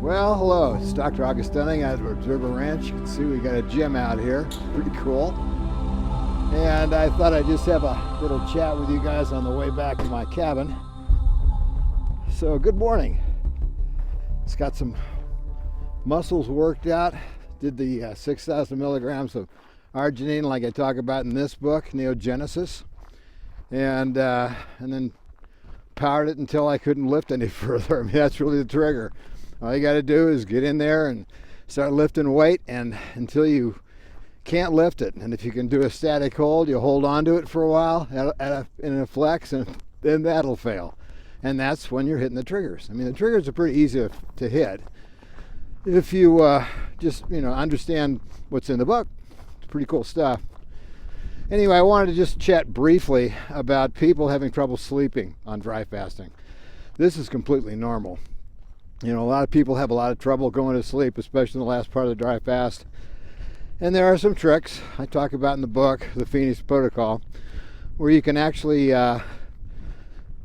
Well, hello, it's Dr. August Dunning at Observer Ranch. You can see we got a gym out here, pretty cool. And I thought I'd just have a little chat with you guys on the way back to my cabin. So good morning. It's got some muscles worked out. Did the 6,000 milligrams of arginine like I talk about in this book, Neogenesis. And then powered it until I couldn't lift any further. I mean, that's really the trigger. All you got to do is get in there and start lifting weight and until you can't lift it. And if you can do a static hold, you hold on to it for a while in a flex, and then that'll fail. And that's when you're hitting the triggers. I mean, the triggers are pretty easy to hit if you just understand what's in the book. It's pretty cool stuff. Anyway, I wanted to just chat briefly about people having trouble sleeping on dry fasting. This is completely normal. A lot of people have a lot of trouble going to sleep, especially in the last part of the dry fast. And there are some tricks I talk about in the book, The Phoenix Protocol, where you can actually, lay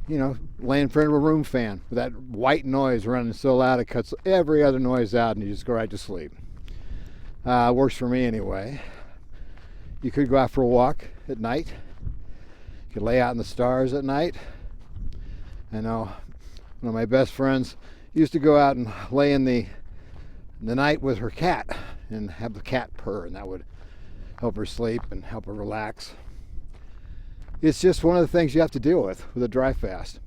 in front of a room fan with that white noise running so loud it cuts every other noise out, and you just go right to sleep. Works for me anyway. You could go out for a walk at night. You could lay out in the stars at night. I know one of my best friends used to go out and lay in the night with her cat and have the cat purr, and that would help her sleep and help her relax. It's just one of the things you have to deal with a dry fast.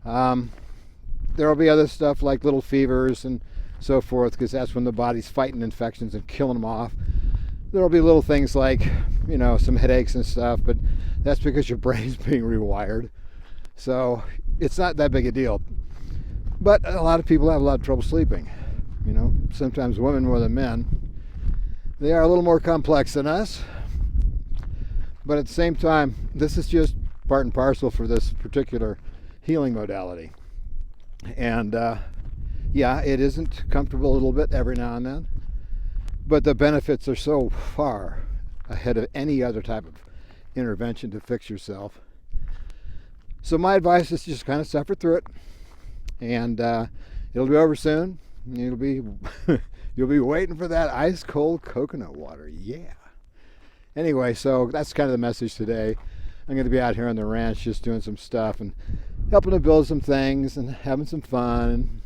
There will be other stuff like little fevers and so forth, because that's when the body's fighting infections and killing them off. There will be little things like, some headaches and stuff, but that's because your brain's being rewired. So it's not that big a deal. But a lot of people have a lot of trouble sleeping. Sometimes women more than men. They are a little more complex than us. But at the same time, this is just part and parcel for this particular healing modality. And it isn't comfortable a little bit every now and then. But the benefits are so far ahead of any other type of intervention to fix yourself. So my advice is just kind of suffer through it. And it'll be over soon. You'll be waiting for that ice cold coconut water. Yeah. Anyway, so that's kind of the message today. I'm going to be out here on the ranch just doing some stuff and helping to build some things and having some fun.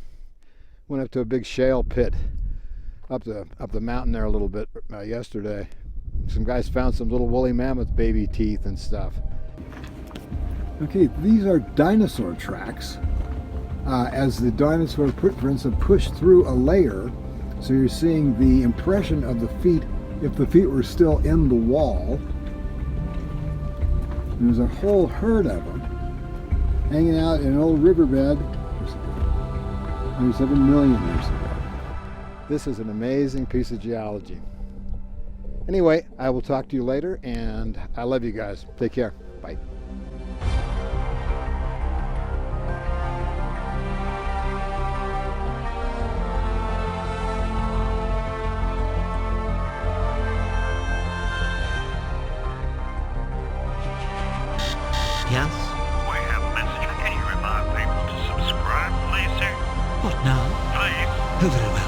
Went up to a big shale pit up the mountain there a little bit yesterday. Some guys found some little woolly mammoth baby teeth and stuff. Okay, these are dinosaur tracks. As the dinosaur footprints have pushed through a layer, so you're seeing the impression of the feet if the feet were still in the wall. And there's a whole herd of them hanging out in an old riverbed 107 million years ago. This is an amazing piece of geology. Anyway, I will talk to you later, and I love you guys. Take care. Bye. Yes? We have a message. Can you remind people to subscribe, please, sir? What now? Please. Oh, very well.